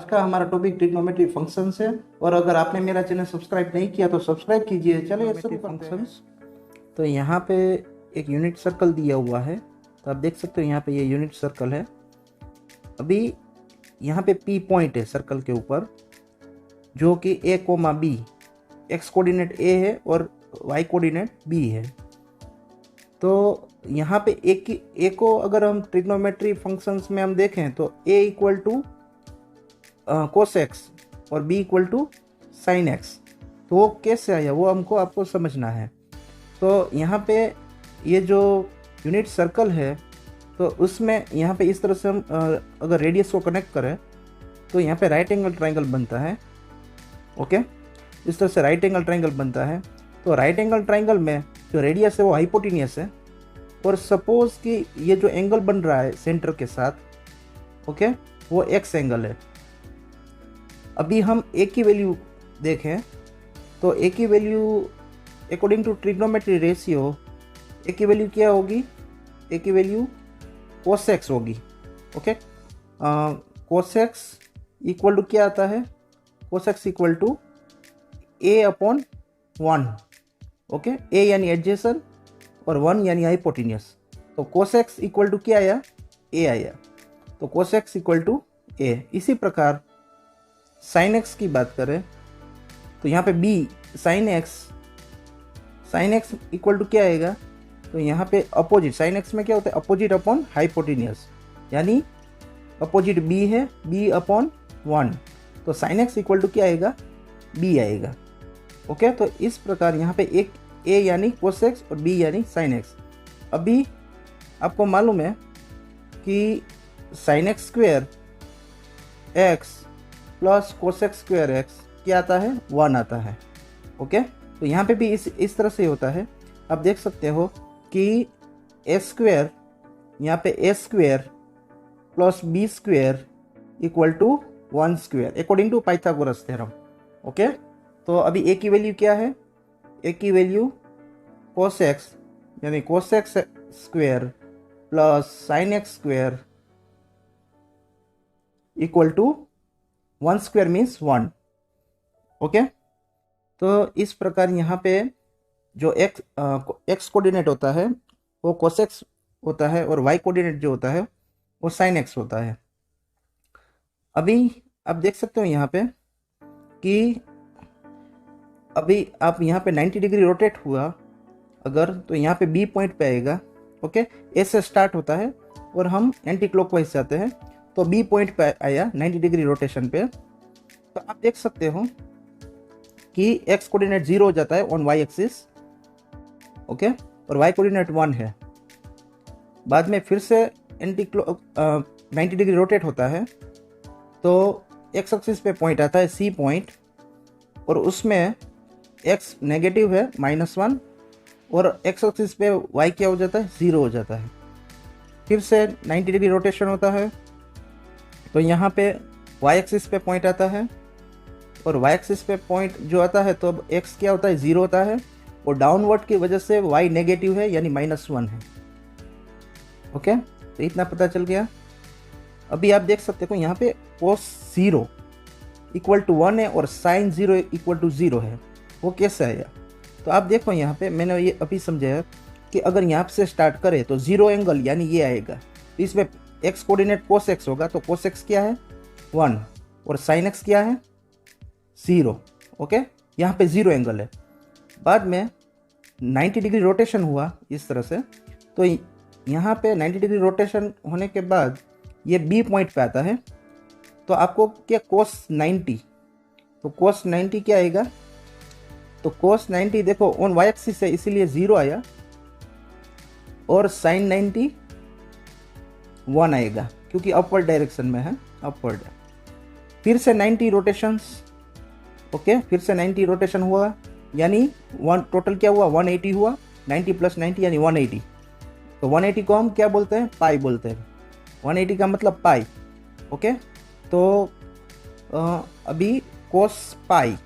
आज का हमारा टॉपिक ट्रिग्नोमेट्री फंक्शंस है। और अगर आपने मेरा चैनल सब्सक्राइब नहीं किया तो सब्सक्राइब कीजिए। चलिए शुरू करते हैं। तो यहाँ पे एक यूनिट सर्कल दिया हुआ है, तो आप देख सकते हो यहाँ पे ये यूनिट सर्कल है। अभी यहाँ पे पी पॉइंट है सर्कल के ऊपर, जो कि ए कोमा बी, एक्स कोऑर्डिनेट ए है और वाई कोऑर्डिनेट बी है। तो यहाँ पे ए को अगर हम ट्रिग्नोमेट्री फंक्शंस में हम देखें तो A equal to cos x और B equal to sine x. तो वो कैसे आया वो हमको आपको समझना है। तो यहाँ पे ये जो यूनिट सर्कल है तो उसमें यहाँ पे इस तरह से हम अगर रेडियस को कनेक्ट करें तो यहाँ पे राइट एंगल ट्रायंगल बनता है। ओके, इस तरह से राइट एंगल ट्रायंगल बनता है। तो राइट एंगल ट्रायंगल में जो रेडियस है वो हाइपोटेन्यूस है, और सपोज कि ये जो एंगल बन रहा है सेंटर के साथ, ओके, वो एक्स एंगल है। अभी हम ए की वैल्यू देखें तो ए की value according to trigonometry ratio A की वैल्यू क्या होगी? ए की वैल्यू कोस एक्स होगी। Okay, cos X equal to क्या आता है? Cos X equal to A upon 1। Okay, A यानी एडजेसेंट और 1 यानी हाइपोटेन्यूस। तो कोस एक्स इक्वल टू क्या आया? ए आया। तो कोस एक्स इक्वल टू ए। इसी प्रकार साइन एक्स की बात करें तो यहाँ पे B sine x equal to क्या आएगा? तो यहाँ पे अपोजिट, साइन एक्स में क्या होता है? अपोजिट अपॉन हाइपोटेन्यूस, यानी अपोजिट बी है, बी अपॉन 1। तो साइन एक्स इक्वल टू क्या आएगा? बी आएगा। ओके, तो इस प्रकार यहाँ पे एक ए यानी कोस एक्स और बी यानी साइन एक्स। अभी आपको मालूम है कि sign x square x plus cos x square x क्या आता है? 1 आता है। ओके, तो यहाँ पे भी इस तरह से होता है। आप देख सकते हो कि ए स्क्वेयर, यहाँ पे A square plus B square equal to 1 square according to Pythagoras theorem. Okay, तो अभी ए की वैल्यू क्या है? ए की वैल्यू कोस एक्स यानी cos x square plus sine x square equal to 1 square means 1। Okay, तो इस प्रकार यहाँ पे जो एक्स कोऑर्डिनेट होता है वो कोस एक्स होता है, और वाई कोऑर्डिनेट जो होता है वो साइन एक्स होता है। अभी आप देख सकते हो यहाँ पे कि अभी आप यहाँ पे 90 डिग्री रोटेट हुआ अगर, तो यहाँ पे बी पॉइंट पे आएगा। ओके, ए से स्टार्ट होता है और हम एंटी क्लॉकवाइज जाते हैं, तो बी पॉइंट पे आया 90 डिग्री रोटेशन पे। तो आप देख सकते हो कि एक्स कोऑर्डिनेट 0 हो जाता है ऑन वाई एक्सिस। ओके, और वाई कोऑर्डिनेट 1 है। बाद में फिर से एंटी 90 डिग्री रोटेट होता है, तो एक्स एक्सिस पे पॉइंट आता है सी पॉइंट, और उसमें एक्स नेगेटिव है -1, और एक्स एक्सिस पे वाई क्या हो जाता है? 0 हो जाता है। फिर से 90 डिग्री रोटेशन होता है, तो यहाँ पे वाई एक्सिस पे पॉइंट आता है, और वाई एक्सिस पे पॉइंट जो आता है तो अब एक्स क्या होता है? 0 होता है, और डाउनवर्ड की वजह से वाई नेगेटिव है यानी -1 है। ओके, तो इतना पता चल गया। अभी आप देख सकते हो यहाँ पे कोस 0 इक्वल टू 1 है और साइन 0 इक्वल टू 0 है। वो कैसे आया? तो आप देखो यहाँ पे मैंने ये अभी समझाया कि अगर यहाँ से स्टार्ट करें तो 0 एंगल यानी ये आएगा, तो इसमें एक्स कोऑर्डिनेट कोस एक्स होगा, तो कोस एक्स क्या है? 1, और साइन एक्स क्या है? 0। ओके, यहाँ पे 0 एंगल है। बाद में 90 डिग्री रोटेशन हुआ इस तरह से, तो यहाँ पे 90 डिग्री रोटेशन होने के बाद ये बी पॉइंट पे आता है, तो आपको क्या कोस 90, तो कोस 90 क्या आएगा? तो कोस 90 देखो ऑन वाई एक्सिस है इसीलिए 0 आया, और साइन 90 1 आएगा क्योंकि अपवर्ड डायरेक्शन में है, अपवर्ड। फिर से 90 रोटेशंस। ओके, फिर से 90 रोटेशन हुआ यानी टोटल क्या हुआ? 180 हुआ। 90 प्लस 90 यानी 180। तो 180 को हम क्या बोलते हैं? पाई बोलते हैं। 180 का मतलब पाई। ओके, तो अभी कोस पाई,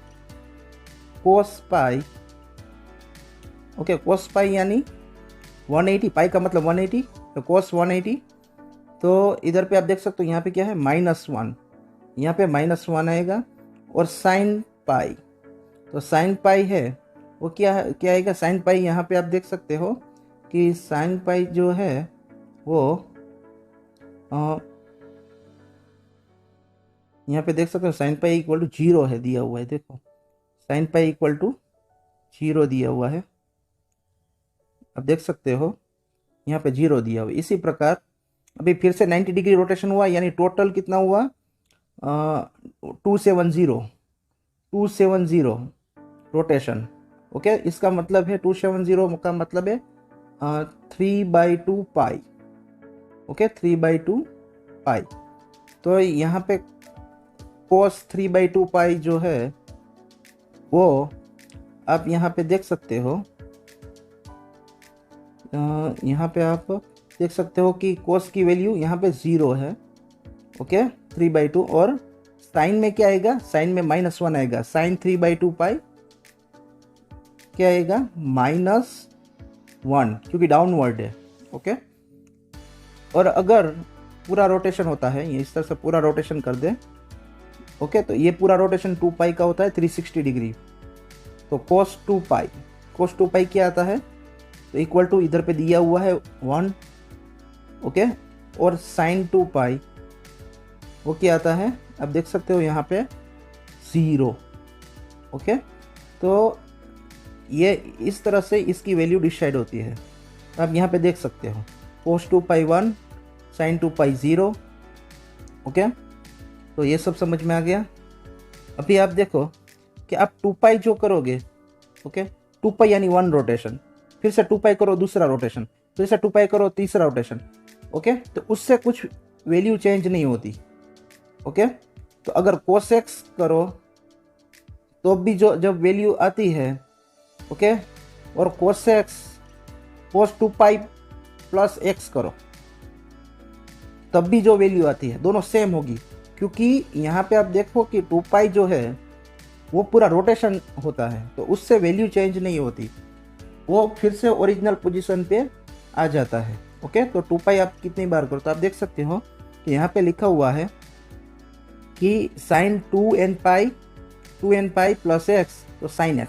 ओके, कोस पाई यानी 180, पाई का मतलब 180, तो कोस 180। तो इधर पे आप देख सकते हो यहाँ पे क्या है? -1। यहाँ पे -1 आएगा, और साइन पाई, तो साइन पाई है वो क्या आएगा, साइन पाई यहाँ पे आप देख सकते हो कि साइन पाई जो है वो यहाँ पे देख सकते हो साइन पाई इक्वल टू 0 है, दिया हुआ है, देखो साइन पाई इक्वल टू 0 दिया हुआ है, आप देख सकते हो यहाँ पे 0 दिया हुआ है। इसी प्रकार अभी फिर से 90 डिग्री रोटेशन हुआ, यानी टोटल कितना हुआ 270 रोटेशन। ओके, इसका मतलब है 270 का मतलब है 3/2 पाई। ओके, 3/2 पाई। तो यहाँ पे cos 3/2 पाई जो है वो आप यहाँ पे देख सकते हो, यहाँ पे आप देख सकते हो कि cos की वैल्यू यहाँ पे 0 है। ओके, 3/2, और साइन में क्या आएगा, साइन में -1 आएगा, साइन 3/2 पाई क्या आएगा -1, क्योंकि डाउनवर्ड है। ओके, और अगर पूरा रोटेशन होता है, ये इस तरह से पूरा रोटेशन कर दे, ओके, तो ये पूरा रोटेशन 2 पाई का होता है 360 डिग्री, तो cos 2 पाई क्या आता है, तो इक्वल टू इधर पे दिया हुआ है 1, ओके, और साइन 2 पाई वो क्या आता है, आप देख सकते हो यहाँ पे 0। ओके, तो ये इस तरह से इसकी वैल्यू डिसाइड होती है। आप यहाँ पे देख सकते हो cos 2 पाई 1, साइन 2 पाई 0। ओके, तो ये सब समझ में आ गया। अभी आप देखो कि आप 2 पाई जो करोगे, ओके, 2 पाई यानी 1 रोटेशन, फिर से 2 पाई करो दूसरा रोटेशन, फिर से 2 पाई करो तीसरा रोटेशन, ओके, तो उससे कुछ वैल्यू चेंज नहीं होती। ओके, तो अगर cos x करो तो भी जो जब वैल्यू आती है, ओके, और cos 2 पाई प्लस x करो तब भी जो वैल्यू आती है दोनों सेम होगी, क्योंकि यहाँ पे आप देखो कि 2 पाई जो है वो पूरा रोटेशन होता है, तो उससे वैल्यू चेंज नहीं होती, वो फिर से ओरिजिनल पोजीशन पे आ जाता है। ओके, तो 2 पाई आप कितनी बार करो, तो आप देख सकते हो कि यहाँ पे लिखा हुआ है कि sine 2n pi plus x, तो साइन x।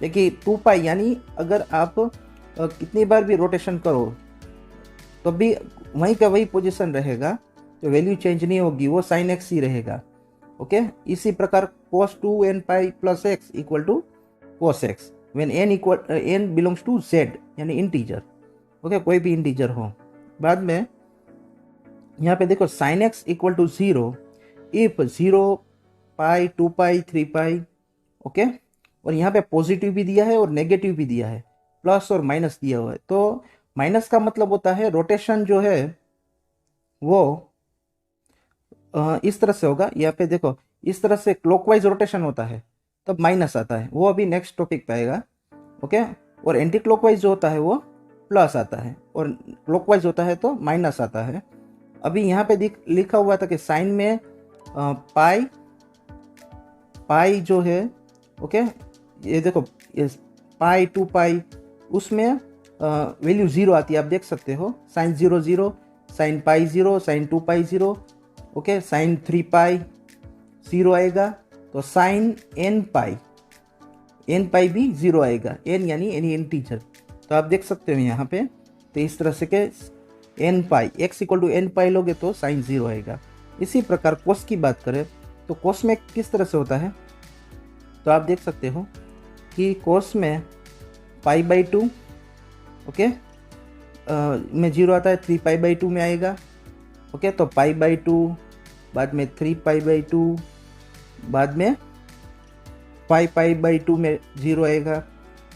देखिए 2 पाई यानी अगर आप कितनी बार भी रोटेशन करो तो भी वहीं का वही पोजीशन रहेगा, तो वैल्यू चेंज नहीं होगी, वो साइन x ही रहेगा। ओके, इसी प्रकार cos 2n pi plus x equal to cos x when n belongs to z यानी इंटीजर। ओके, कोई भी इंटीजर हो। बाद में यहाँ पे देखो sine x equal to 0 if 0 pi 2 pi 3 pi. Okay, और यहाँ पे पॉजिटिव भी दिया है और नेगेटिव भी दिया है, प्लस और माइनस दिया हुआ है। तो माइनस का मतलब होता है रोटेशन जो है वो इस तरह से होगा। यहाँ पे देखो इस तरह से क्लॉकवाइज रोटेशन होता है तब माइनस आता है, वो अभी नेक्स्ट टॉपिक पे आएगा। ओके, और एंटी क्लॉकवाइज जो होता है वो प्लस आता है, और क्लॉकवाइज होता है तो माइनस आता है। अभी यहाँ पे लिखा हुआ था कि साइन में पाई जो है, ओके, ये देखो पाई 2 पाई उसमें वैल्यू 0 आती है, आप देख सकते हो साइन 0 0, साइन पाई 0, साइन 2 पाई 0, ओके, साइन 3 पाई 0 आएगा, तो साइन n पाई भी 0 आएगा, n यानी एनी इंटीजर। तो आप देख सकते हो यहाँ पे, तो इस तरह से के n pi x equal to n pi लोगे तो साइन 0 आएगा। इसी प्रकार कोस की बात करें तो कोस में किस तरह से होता है, तो आप देख सकते हो कि कोस में π/2, ओके, में 0 आता है, 3 π/2 में आएगा। ओके, तो π/2, बाद में 3 π/2, बाद में 5 π/2 में 0 आएगा।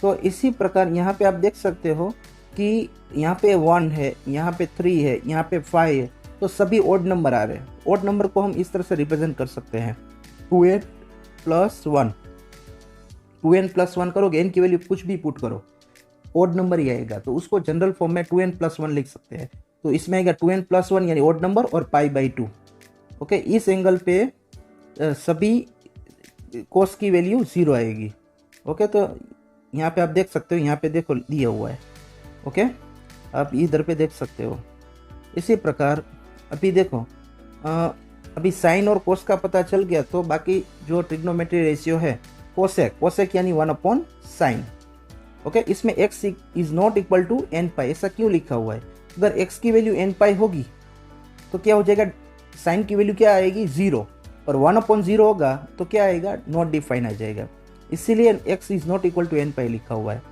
तो इसी प्रकार यहाँ पे आप देख सकते हो कि यहाँ पे 1 है, यहाँ पे 3 है, यहाँ पे 5 है, तो सभी ओड नंबर आ रहे हैं। ओड नंबर को हम इस तरह से रिप्रेजेंट कर सकते हैं 2n + 1। 2n + 1 करोगे, n की वैल्यू कुछ भी पुट करो, ओड नंबर ही आएगा, तो उसको जनरल फॉर्म में 2n + 1 लिख सकते हैं। तो इसमें आएगा 2n + 1 यानी ओड नंबर और π/2। ओके, इस एंगल पे सभी कोस की वैल्यू 0 आएगी। ओके, तो यहाँ पे आप देख सकते हो, यहाँ पे देखो दिया हुआ है। ओके, आप इधर पे देख सकते हो। इसी प्रकार अभी देखो अभी साइन और कोस का पता चल गया, तो बाकी जो ट्रिग्नोमेट्री रेशियो है कोसेक, कोसेक यानी 1/sin। ओके, इसमें x is not equal to n pi, ऐसा क्यों लिखा हुआ है? अगर x की वैल्यू n पाई होगी तो क्या हो जाएगा, साइन की वैल्यू क्या आएगी 0, और 1/0 होगा तो क्या आएगा, नॉट डिफाइन आ जाएगा, इसीलिए x is not equal to n pi लिखा हुआ है।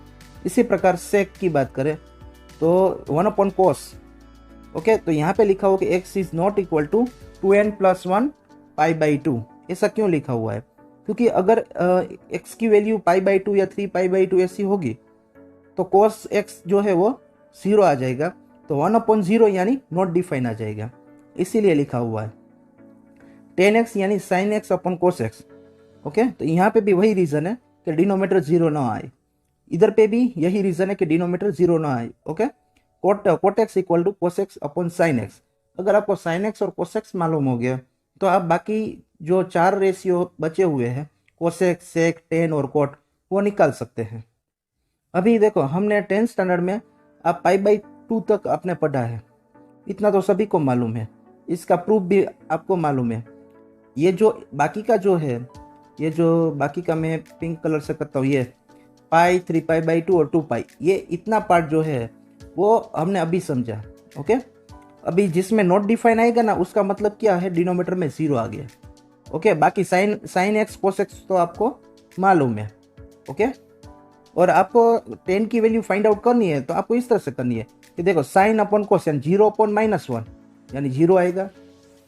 इसी प्रकार सेक की बात करें तो 1/cos। ओके, तो यहाँ पे लिखा हुआ कि x is not equal to 2n + 1 π/2, ऐसा क्यों लिखा हुआ है? क्योंकि अगर x की वैल्यू π/2 या 3π/2 ऐसी होगी तो cos x जो है वो 0 आ जाएगा, तो 1/0 यानी नॉट डिफाइन आ जाएगा, इसीलिए लिखा हुआ है। tan x यानी sin x अपन cos x। ओके, तो यहाँ पे भी वही रीज़न है कि डिनोमीटर 0 ना आए, इधर पे भी यही रीज़न है कि डिनोमीटर 0 ना आए। Okay, cot x equal to cos x upon sin x। अगर आपको sin x और cos x मालूम हो गया तो आप बाकी जो 4 रेशियो बचे हुए हैं कोसेक, सेक, टेन और कोट, वो निकाल सकते हैं। अभी देखो, हमने 10th स्टैंडर्ड में आप π/2 तक आपने पढ़ा है, इतना तो सभी को मालूम है, इसका प्रूफ भी आपको मालूम है। ये जो बाकी का जो है, ये जो बाकी का मैं पिंक कलर से करता हूँ, ये पाई, 3π/2 और 2π, ये इतना पार्ट जो है वो हमने अभी समझा। ओके, अभी जिसमें नॉट डिफाइन आएगा ना, उसका मतलब क्या है, डिनोमीटर में 0 आ गया। ओके, बाकी साइन एक्स कोस एक्स तो आपको मालूम है। ओके, और आपको 10 की वैल्यू फाइंड आउट करनी है तो आपको इस तरह से करनी है कि देखो, साइन अपन कोसेन 0/-1 यानी 0 आएगा।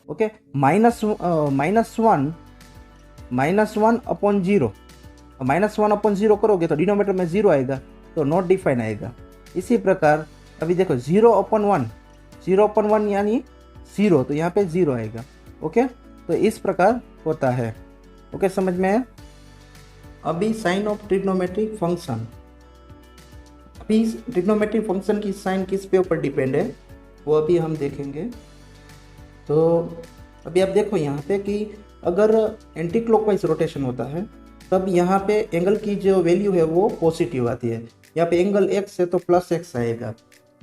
ओके, -1/0 -1/0 करोगे तो डिनोमीटर में 0 आएगा, तो नॉट डिफाइन आएगा। इसी प्रकार अभी देखो 0/1 यानी 0, तो यहाँ पे 0 आएगा। ओके, तो इस प्रकार होता है। ओके, समझ में है? अभी साइन ऑफ ट्रिग्नोमेट्रिक फंक्शन, अभी ट्रिग्नोमेट्रिक फंक्शन की साइन किस पे ऊपर डिपेंड है वो अभी हम देखेंगे। तो अभी आप देखो यहाँ पे कि अगर एंटी क्लॉकवाइज रोटेशन होता है तब यहाँ पे एंगल की जो वैल्यू है वो पॉजिटिव आती है। यहाँ पे एंगल x है तो +x आएगा।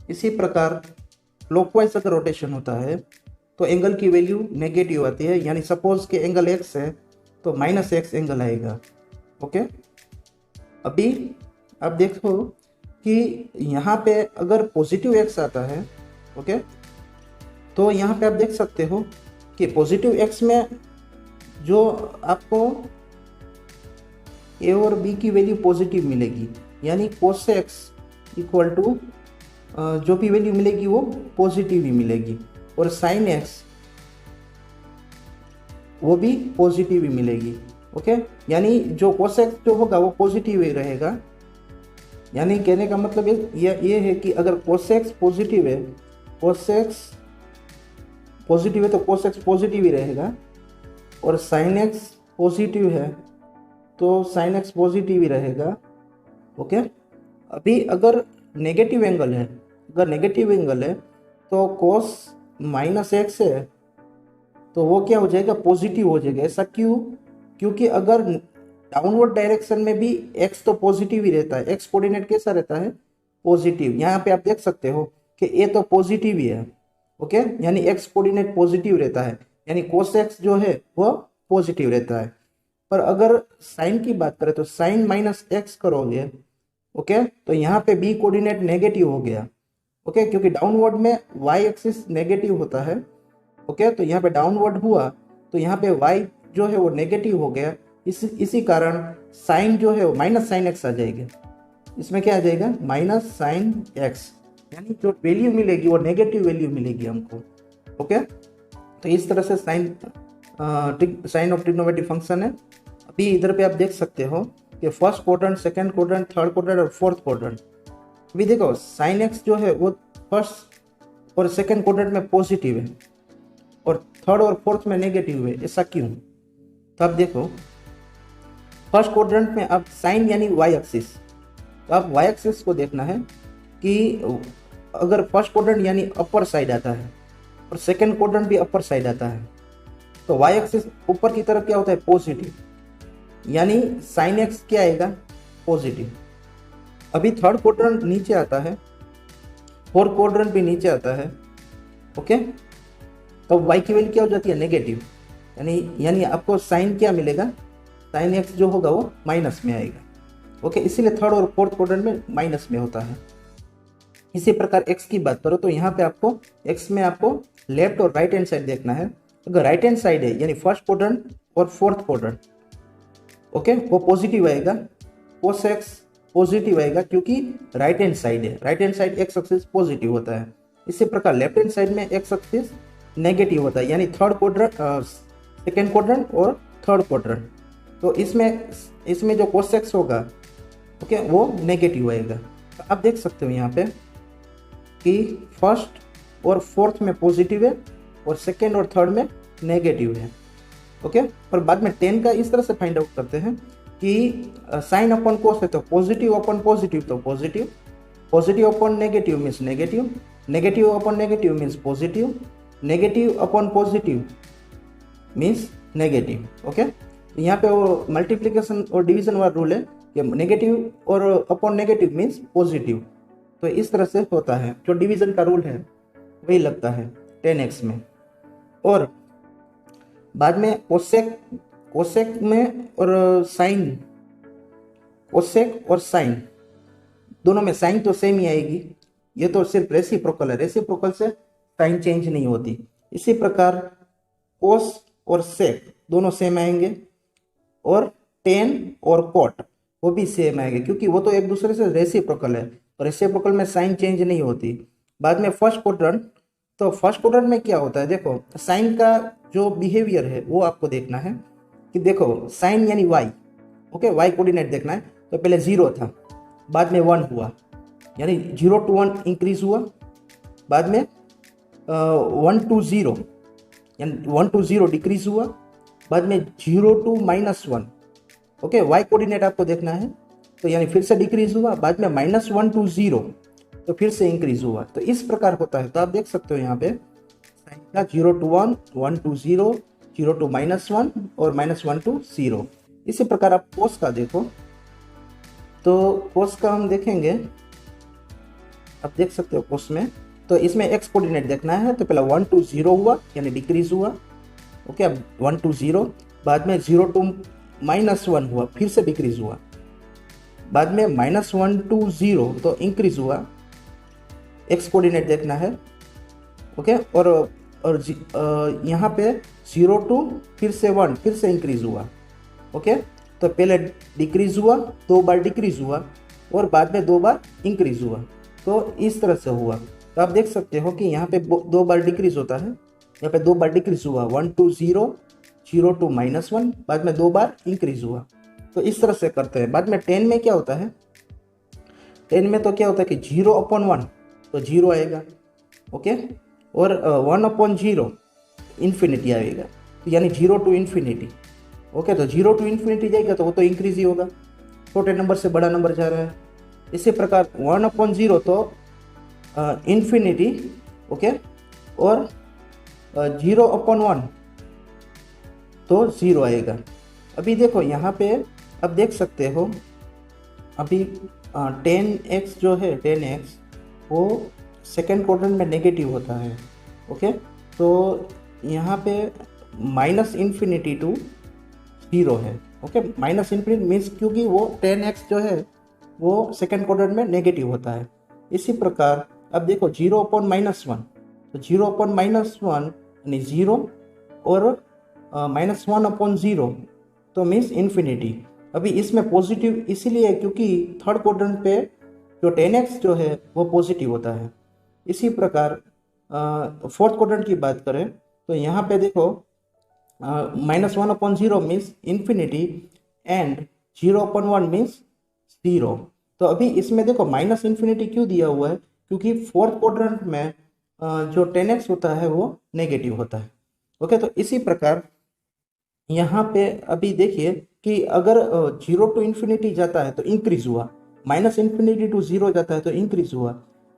इसी प्रकार क्लॉकवाइज अगर रोटेशन होता है तो एंगल की वैल्यू नेगेटिव आती है, यानी सपोज कि एंगल x है तो -x एंगल आएगा। ओके, अभी आप देखो कि यहाँ पे अगर पॉजिटिव x आता है, ओके, तो यहाँ पे आप देख सकते हो कि पॉजिटिव x में जो आपको a और b की वैल्यू पॉजिटिव मिलेगी, यानी cos x इक्वल टू जो भी वैल्यू मिलेगी वो पॉजिटिव ही मिलेगी, और sin x वो भी पॉजिटिव ही मिलेगी। ओके, यानी जो cos x जो होगा वो पॉजिटिव ही रहेगा। यानी कहने का मतलब ये है कि अगर cos x पॉजिटिव है, cos x पॉजिटिव है तो cos x पॉजिटिव ही रहेगा, और sin x पॉजिटिव है तो sin x पॉजिटिव ही रहेगा। ओके, अभी अगर नेगेटिव एंगल है, तो cos -x है तो वो क्या हो जाएगा, पॉजिटिव हो जाएगा। ऐसा क्यों? क्योंकि अगर डाउनवर्ड डायरेक्शन में भी x तो पॉजिटिव ही रहता है, x कोऑर्डिनेट कैसा रहता है, पॉजिटिव। यहाँ पे आप देख सकते हो कि a तो पॉजिटिव ही है। ओके, यानी x कोऑर्डिनेट पॉजिटिव रहता है, यानी cos x जो है वो पॉजिटिव रहता है। पर अगर साइन की बात करें तो साइन -x करोगे, ओके, तो यहाँ पे b कोऑर्डिनेट नेगेटिव हो गया। ओके, क्योंकि डाउनवर्ड में y एक्सिस नेगेटिव होता है। ओके, तो यहाँ पे डाउनवर्ड हुआ तो यहाँ पे y जो है वो नेगेटिव हो गया। इसी कारण साइन जो है वो -sin x आ जाएगी। इसमें क्या आ जाएगा, -sin x, यानी जो वैल्यू मिलेगी वो नेगेटिव वैल्यू मिलेगी हमको। ओके, तो इस तरह से साइन ऑफ ट्रिग्नोमेट्रिक फंक्शन है। अभी इधर पे आप देख सकते हो कि first quadrant, second quadrant, third quadrant और फोर्थ क्वाड्रेंट। अभी देखो sin x जो है वो फर्स्ट और सेकंड क्वाड्रेंट में पॉजिटिव है और थर्ड और फोर्थ में नेगेटिव है। ऐसा क्यों? तो आप देखो फर्स्ट क्वाड्रेंट में आप साइन यानी y एक्सिस, तो आप y एक्सिस को देखना है कि अगर फर्स्ट क्वाड्रेंट यानी अपर साइड आता है और सेकंड क्वाड्रेंट भी अपर साइड आता है तो y एक्सिस ऊपर की तरफ क्या होता है, पॉजिटिव, यानी sin x क्या आएगा, पॉजिटिव। अभी थर्ड क्वाड्रेंट नीचे आता है, फोर्थ क्वाड्रेंट भी नीचे आता है। ओके, तो y की वैल्यू क्या हो जाती है, नेगेटिव, यानी आपको साइन क्या मिलेगा, साइन एक्स जो होगा वो माइनस में आएगा। ओके, इसीलिए थर्ड और फोर्थ क्वाड्रेंट में माइनस में होता है। इसी प्रकार एक्स की बात करो तो यहाँ पे आपको एक्स में आपको लेफ्ट और राइट हैंड साइड देखना है। अगर राइट हैंड साइड है यानी फर्स्ट क्वाड्रेंट और फोर्थ क्वाड्रेंट, ओके, वो पॉजिटिव आएगा, कोस एक्स पॉजिटिव आएगा क्योंकि राइट हैंड साइड है, right hand side x axis positive होता है। इसी प्रकार लेफ्ट हैंड साइड में एक्स एक्सिस नेगेटिव होता है, यानी थर्ड क्वाड्रेंट, सेकेंड क्वाड्रेंट और थर्ड क्वाड्रेंट। तो इसमें जो कोस एक्स होगा, ओके, वो नेगेटिव आएगा। तो आप देख सकते हो यहाँ पे कि फर्स्ट और फोर्थ में पॉजिटिव है और सेकेंड और थर्ड में नेगेटिव है। ओके, और बाद में 10 का इस तरह से फाइंड आउट करते हैं कि साइन अपॉन कोस है तो पॉजिटिव अपॉन पॉजिटिव तो positive, positive upon negative means negative, negative upon negative means positive, negative upon positive means negative. Okay, तो यहाँ पे वो मल्टीप्लिकेशन और डिवीजन वाला रूल है कि नेगेटिव और अपॉन नेगेटिव मीन्स पॉजिटिव। तो इस तरह से होता है, जो डिवीजन का रूल है वही लगता है 10x में। और बाद में कोसेक में और साइन, कोसेक और साइन दोनों में साइन तो सेम ही आएगी, ये तो सिर्फ रेसिप्रोकल है, रेसिप्रोकल से साइन चेंज नहीं होती। इसी प्रकार कोस और सेक दोनों सेम आएंगे और टेन और कोट वो भी सेम आएंगे क्योंकि वो तो एक दूसरे से रेसिप्रोकल है, और रेसिप्रोकल में साइन चेंज नहीं होती। बाद में फर्स्ट क्वाड्रेंट, तो फर्स्ट क्वाड्रेंट में क्या होता है, देखो साइन का जो बिहेवियर है वो आपको देखना है कि देखो साइन यानी वाई, ओके, वाई कोऑर्डिनेट देखना है। तो पहले 0 था, बाद में 1 हुआ, यानी 0 to 1 इंक्रीज हुआ, बाद में 1 to 0 यानी 1 to 0 डिक्रीज हुआ, बाद में 0 to -1, ओके, वाई कोऑर्डिनेट आपको देखना है, तो यानी फिर से डिक्रीज हुआ, बाद में -1 to 0 तो फिर से इंक्रीज हुआ। तो इस प्रकार होता है। तो आप देख सकते हो यहाँ पे साइन का 0 to 1, 1 to 0, 0 to -1 और -1 to 0। इसी प्रकार आप कोस का देखो, तो कोस का हम देखेंगे, आप देख सकते हो कोस में, तो इसमें एक्स कोऑर्डिनेट देखना है। तो पहला 1 to 0 हुआ यानी डिक्रीज हुआ, ओके, अब 1 to 0, बाद में 0 to -1 हुआ, फिर से डिक्रीज हुआ, बाद में -1 to 0 तो इंक्रीज हुआ, एक्स कोऑर्डिनेट देखना है, ओके, और यहाँ पे 0 to फिर से 1 फिर से इंक्रीज हुआ, ओके। तो पहले डिक्रीज हुआ, 2 बार डिक्रीज हुआ और बाद में 2 बार इंक्रीज हुआ, तो इस तरह से हुआ। तो आप देख सकते हो कि यहाँ पे 2 बार डिक्रीज होता है, यहाँ पे 2 बार डिक्रीज हुआ, 1 to 0, 0 to -1, बाद में 2 बार इंक्रीज हुआ। तो इस तरह से करते हैं। बाद में 10 में क्या होता है, 10 में तो क्या होता है कि 0 upon 1 तो 0 आएगा, ओके, और 1 upon 0 इन्फिनिटी आएगा, तो यानी 0 to इन्फिनिटी, ओके। तो 0 to इन्फिनिटी जाएगा तो वो तो इंक्रीज ही होगा, छोटे नंबर से बड़ा नंबर जा रहा है। इसी प्रकार 1 upon 0 तो इन्फिनिटी, ओके, और 0 upon 1 तो 0 आएगा। अभी देखो यहाँ पे अब देख सकते हो, अभी 10x जो है 10x वो सेकेंड क्वाड्रेंट में नेगेटिव होता है, ओके। तो यहाँ पे -इन्फिनिटी टू 0 है, ओके, -इन्फिनिटी मीन्स क्योंकि वो 10x जो है वो सेकेंड क्वाड्रेंट में नेगेटिव होता है। इसी प्रकार अब देखो 0 upon -1, तो 0 upon -1 यानी 0 और -1 upon 0 तो मीन्स इन्फिनिटी। अभी इसमें पॉजिटिव इसीलिए है क्योंकि थर्ड क्वाड्रेंट पे जो 10x जो है वो पॉजिटिव होता है। इसी प्रकार फोर्थ क्वाड्रेंट की बात करें तो यहाँ पे देखो -1 upon 0 means infinity and 0 upon 1 means 0। तो अभी इसमें देखो -इन्फिनिटी क्यों दिया हुआ है, क्योंकि फोर्थ क्वाड्रेंट में जो 10x होता है वो नेगेटिव होता है, ओके। तो इसी प्रकार यहाँ पे अभी देखिए कि अगर 0 to इन्फिनिटी जाता है तो इंक्रीज हुआ, -इन्फिनिटी to 0 जाता है तो इंक्रीज हुआ,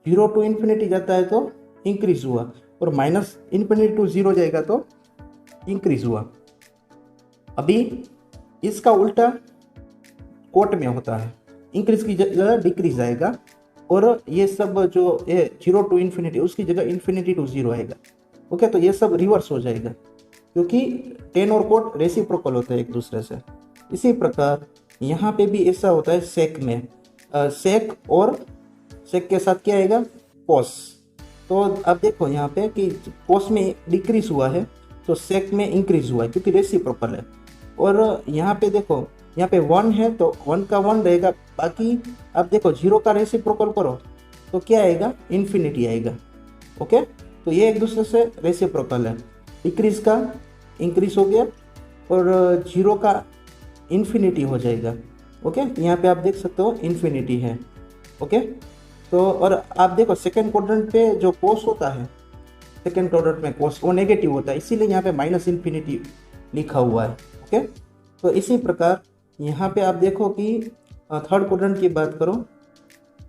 0 to इन्फिनिटी जाता है तो इंक्रीज हुआ, और -इन्फिनिटी to 0 जाएगा तो इंक्रीज हुआ। अभी इसका उल्टा कोट में होता है, इंक्रीज की जगह डिक्रीज आएगा, और ये सब जो 0 to इन्फिनिटी उसकी जगह इन्फिनिटी to 0 आएगा, ओके। तो ये सब रिवर्स हो जाएगा। क्योंकि टेन और कोट रेसिप्रोकल होता है एक दूसरे से। इसी प्रकार यहाँ पे भी ऐसा होता है सेक में, सेक और सेक के साथ क्या आएगा, कोस। तो अब देखो यहाँ पे कि कोस में डिक्रीज हुआ है तो सेक में इंक्रीज हुआ है क्योंकि रेसिप्रोकल है। और यहाँ पे देखो, यहाँ पे 1 है तो 1 का 1 रहेगा, बाकी अब देखो 0 का रेसिप्रोकल करो तो क्या आएगा, इन्फिनिटी आएगा। ओके, तो ये एक दूसरे से रेसिप्रोकल है। डिक्रीज का इंक्रीज हो गया और 0 का इन्फिनिटी हो जाएगा। ओके, यहाँ पे आप देख सकते हो इन्फिनिटी है। ओके, तो और आप देखो सेकेंड क्वाड्रेंट पे जो कोस होता है, सेकेंड क्वाड्रेंट में कोस वो नेगेटिव होता है, इसीलिए यहाँ पे माइनस इन्फिनिटी लिखा हुआ है। ओके, तो इसी प्रकार यहाँ पे आप देखो कि थर्ड क्वाड्रेंट की बात करो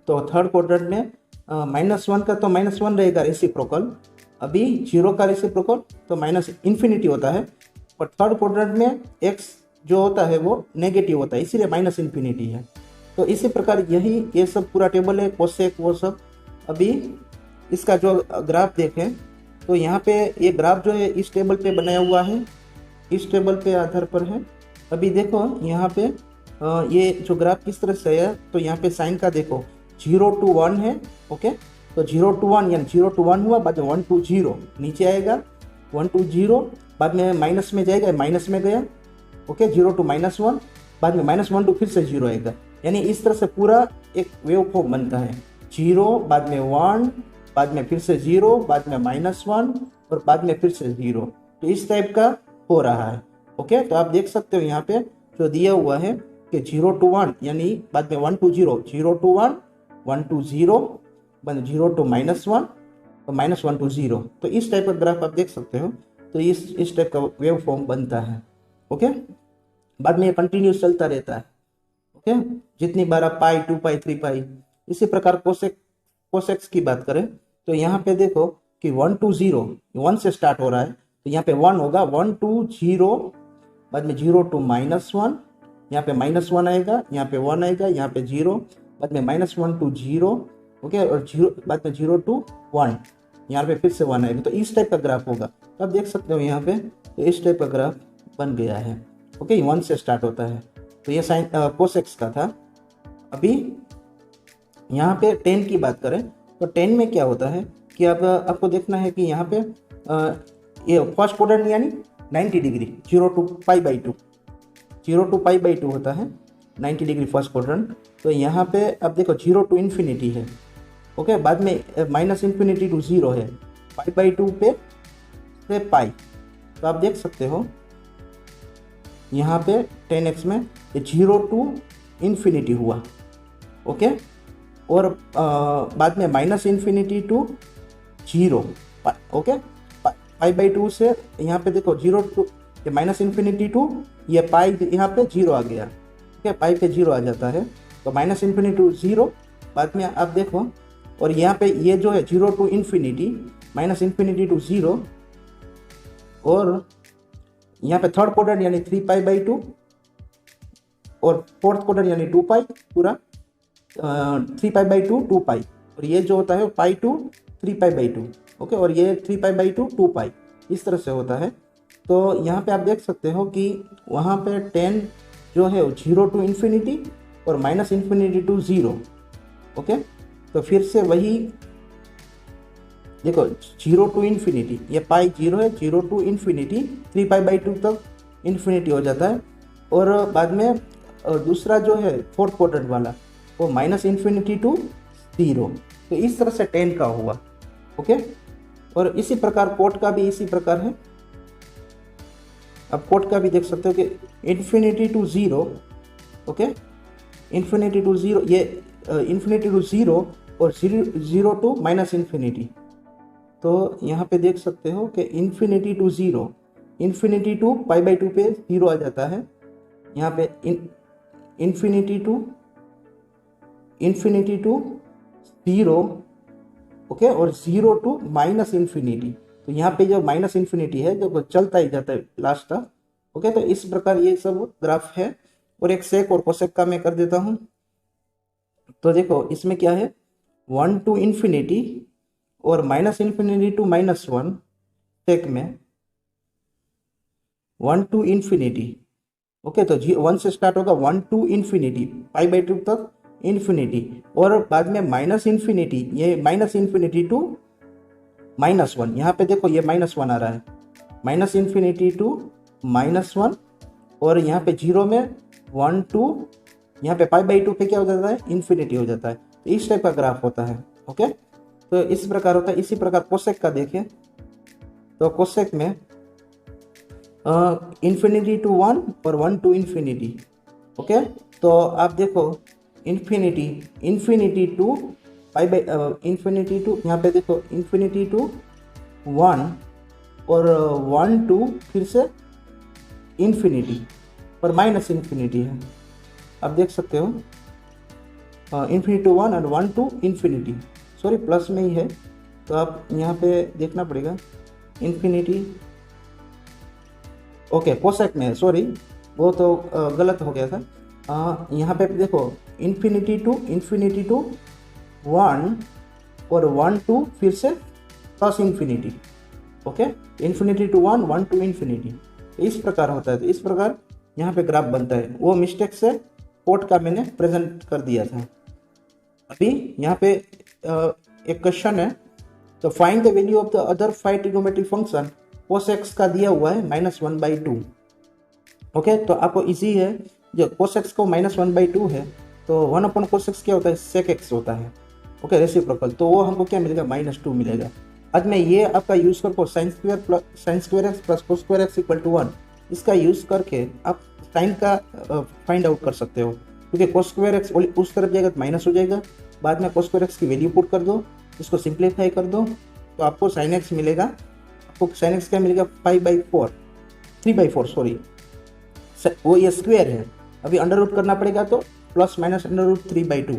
तो थर्ड क्वाड्रेंट में -1 का तो -1 रहेगा रेसिप्रोकल, अभी 0 का रेसिप्रोकल तो माइनस इन्फिनिटी होता है। और थर्ड क्वाड्रेंट में x जो होता है वो नेगेटिव होता है, इसीलिए माइनस इन्फिनिटी है। तो इसी प्रकार यही ये सब पूरा टेबल है, कोसेक वो सब। अभी इसका जो ग्राफ देखें तो यहाँ पे ये ग्राफ जो है इस टेबल पे बनाया हुआ है, इस टेबल पे आधार पर है। अभी देखो यहाँ पे ये जो ग्राफ किस तरह से है, तो यहाँ पे साइन का देखो 0 to 1 है। ओके, तो 0 to 1 यानी 0 to 1 हुआ, बाद में 1 to 0 नीचे आएगा, 1 to 0 बाद में माइनस में जाएगा, माइनस में गया। ओके, 0 to -1 बाद में -1 to फिर से 0 आएगा। यानी इस तरह से पूरा एक वेव फॉर्म बनता है, 0 बाद में 1 बाद में फिर से 0 बाद में -1 और बाद में फिर से 0। तो इस टाइप का हो रहा है। ओके, तो आप देख सकते हो यहाँ पे जो दिया हुआ है कि 0 to 1 यानी बाद में 1 to 0, 0 to 1, 1 to 0, बाद में 0 to -1 और -1 to 0। तो इस टाइप का ग्राफ आप देख सकते हो। तो इस टाइप का वेव फॉर्म बनता है। ओके, बाद में ये कंटिन्यूस चलता रहता है। ओके, जितनी बार आप पाई, 2 पाई, 3 पाई। इसी प्रकार कोसेक्स की बात करें तो यहाँ पे देखो कि 1 to 0, 1 से स्टार्ट हो रहा है तो यहाँ पे 1 होगा, 1 to 0 बाद में 0 to -1, यहाँ पे -1 आएगा, यहाँ पे 1 आएगा, यहाँ पे 0 बाद में -1 to 0। ओके, और 0 बाद में 0 to 1, यहाँ पे फिर से 1 आएगा। तो इस टाइप का ग्राफ होगा। तो आप देख सकते हो यहाँ पे तो इस टाइप का ग्राफ बन गया है। ओके, 1 से स्टार्ट होता है। तो ये साइन कोसेक्स का था। अभी यहाँ पे 10 की बात करें तो 10 में क्या होता है कि अब आपको देखना है कि यहाँ पे ये फर्स्ट क्वाड्रेंट यानी 90 डिग्री, 0 to π/2, 0 to π/2 होता है 90 डिग्री फर्स्ट क्वाड्रेंट। तो यहाँ पे अब देखो 0 to इन्फिनिटी है। ओके, बाद में -∞ to 0 है, π/2 पे से पाई। तो आप देख सकते हो यहाँ पे 10x में 0 to इन्फिनिटी हुआ। ओके, और बाद में -∞ to 0। ओके, π/2 से यहाँ पे देखो 0 to -∞ to ये पाई, यहाँ पे 0 आ गया। ओके, पाई पे 0 आ जाता है तो -∞ to 0 बाद में आप देखो। और यहाँ पे ये जो है 0 to इन्फिनिटी, -∞ to 0, और यहाँ पे थर्ड क्वाड्रेंट यानी 3π/2 और फोर्थ क्वाड्रेंट यानी 2 पाई, पूरा 3π/2 2 पाई, और ये जो होता है पाई टू 3π/2। ओके, और ये 3π/2 2 पाई, इस तरह से होता है। तो यहाँ पे आप देख सकते हो कि वहाँ पे 10 जो है 0 to इन्फिनिटी और -∞ to 0। ओके, तो फिर से वही देखो 0 to इन्फिनिटी, ये पाई 0 है, 0 to इन्फिनिटी 3π/2 तक इन्फिनिटी हो जाता है। और बाद में दूसरा जो है फोर्थ क्वाड्रेंट वाला वो -∞ to 0। तो इस तरह से 10 का हुआ। ओके, और इसी प्रकार कोट का भी इसी प्रकार है। अब कोट का भी देख सकते हो कि infinity to 0। Okay, infinity to 0, ये इन्फिनिटी टू 0 और 0 to -∞। तो यहाँ पे देख सकते हो कि इन्फिनिटी टू 0, इन्फिनिटी टू π/2 पे 0 आ जाता है। यहाँ पे इन्फिनिटी टू 0। ओके, और 0 to -∞। तो यहाँ पे जो -∞ है जो चलता ही जाता है लास्ट तक। ओके, तो इस प्रकार ये सब ग्राफ है। और एक सेक और कोसेक का मैं कर देता हूँ। तो देखो इसमें क्या है, 1 to इन्फिनिटी और -∞ to -1 सेक में, 1 टू इन्फिनिटी। ओके, तो 1 से स्टार्ट होगा 1 टू इन्फिनिटी, π/2 तक इन्फिनिटी, और बाद में माइनस इन्फिनिटी, ये माइनस इन्फिनिटी टू -1। यहाँ पे देखो ये -1 आ रहा है, माइनस इन्फिनिटी टू -1, और यहाँ पे 0 में 1 टू, यहाँ पे π/2 पे क्या हो जाता है, इन्फिनिटी हो जाता है। तो इस टाइप का ग्राफ होता है। ओके, तो इस प्रकार होता है। इसी प्रकार कोसेक का देखें तो कोसेक में इन्फिनिटी टू 1 और 1 टू इन्फिनिटी। ओके, तो आप देखो इन्फिनिटी टू इन्फिनिटी टू, यहाँ पे देखो इन्फिनिटी टू 1 और 1 टू फिर से इन्फिनिटी, पर माइनस इन्फिनिटी है, आप देख सकते हो। इन्फिनिटी टू 1 और 1 टू इन्फिनिटी, सॉरी प्लस में ही है, तो आप यहाँ पे देखना पड़ेगा इन्फिनिटी। ओके, कोसेक में, सॉरी वो तो गलत हो गया था। यहाँ पे देखो इन्फिनिटी टू 1 और 1 टू फिर से plus infinity. Okay, infinity to 1, 1 to infinity, इस प्रकार होता है। तो इस प्रकार यहाँ पे ग्राफ बनता है। वो मिस्टेक से कोड का मैंने प्रेजेंट कर दिया था। अभी यहाँ पे एक क्वेश्चन है, तो find the value of the other 5 trigonometric function cos का दिया हुआ है -1/2। ओके, तो आपको इजी है, जो cos को -1/2 है, तो 1/cos क्या होता है, sec x होता है। ओके, रेसिप्रोकल, तो वो हमको क्या मिलेगा, -2 मिलेगा। आज मैं ये आपका यूज़ करके sin square x plus cos square x = 1, इसका यूज़ करके आप साइन का फाइंड आउट कर सकते हो, क्योंकि cos स्क्वायर x उस तरफ जाएगा तो माइनस हो जाएगा। बाद में cos स्क्वायर x की वैल्यू पुट कर दो, इसको सिंप्लीफाई कर दो, तो आपको sin x मिलेगा। आपको sin x क्या मिलेगा, 3/4 सॉरी, वो ये स्क्वायर है, अभी अंडर रूट करना पड़ेगा, तो प्लस माइनस √3/2।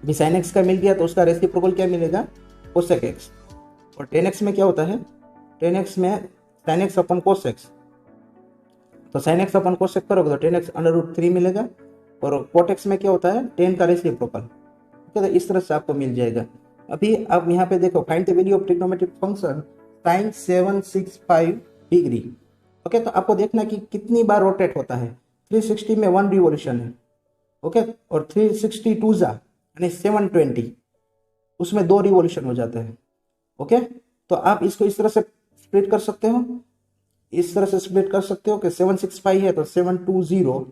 अभी sin x का मिल गया, तो उसका रेसिप्रोकल क्या मिलेगा, cosec x। और 10x में क्या होता है, 10x में sin x अपन cos x, तो sin x अपन cos x करोगे तो 10x √3 मिलेगा। और cot x में क्या होता है, 10 का रेसिप्रोकल। ओके, तो इस तरह से आपको मिल जाएगा। अभी आप यहाँ पे देखो, find the value of trigonometric function sin 765 degree. Okay, तो आपको देखना कि कितनी बार रोटेट होता है। 360 में 1 रिवोल्यूशन है। ओके, और 362 यानी 720, उसमें 2 रिवोल्यूशन हो जाते हैं। ओके, तो आप इसको इस तरह से स्प्लिट कर सकते हो, इस तरह से स्प्लिट कर सकते हो कि 765 है तो 720,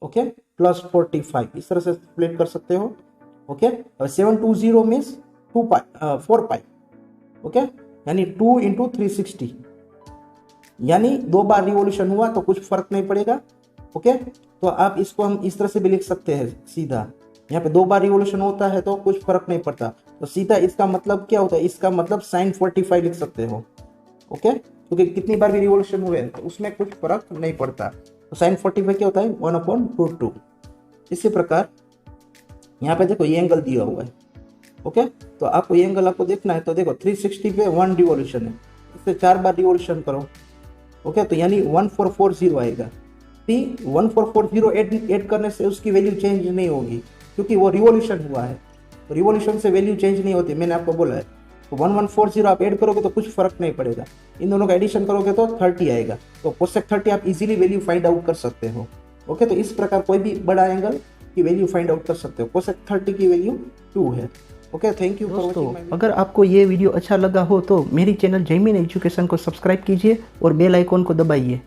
ओके, प्लस 45, इस तरह से स्प्लिट कर सकते हो। ओके, और 720 मीन्स 4 पाई। ओके, यानी 2 × 360, यानी 2 बार रिवोल्यूशन हुआ तो कुछ फर्क नहीं पड़ेगा। ओके, तो आप इसको हम इस तरह से भी लिख सकते हैं सीधा, यहाँ पे 2 बार रिवोल्यूशन होता है तो कुछ फर्क नहीं पड़ता, तो सीधा इसका मतलब क्या होता है, इसका मतलब sin 45 लिख सकते हो। ओके, क्योंकि कितनी बार भी रिवोल्यूशन हुए तो उसमें कुछ फर्क नहीं पड़ता, तो sin 45 क्या होता है, 1/√2। इसी प्रकार यहाँ पे देखो ये एंगल दिया हुआ है। ओके, तो आपको ये एंगल आपको देखना है, तो देखो 360 पे 1 रिवोल्यूशन है, इससे 4 बार रिवोल्यूशन करो। ओके, तो यानी 1440 आएगा। 1440 ऐड करने से उसकी वैल्यू चेंज नहीं होगी, क्योंकि वो रिवोल्यूशन हुआ है, तो रिवोल्यूशन से वैल्यू चेंज नहीं होती, मैंने आपको बोला है। तो 1140 आप ऐड करोगे तो कुछ फर्क नहीं पड़ेगा, इन दोनों का एडिशन करोगे तो 30 आएगा, तो cosec 30 आप इजीली वैल्यू फाइंड आउट कर सकते हो। ओके, तो इस प्रकार कोई भी बड़ा एंगल की वैल्यू फाइंड आउट कर सकते हो। cosec 30 की वैल्यू 2 है। Okay, thank you for watching. अगर आपको ये वीडियो अच्छा लगा हो तो मेरी चैनल जयमीन एजुकेशन को सब्सक्राइब कीजिए और बेल आइकॉन को दबाइए।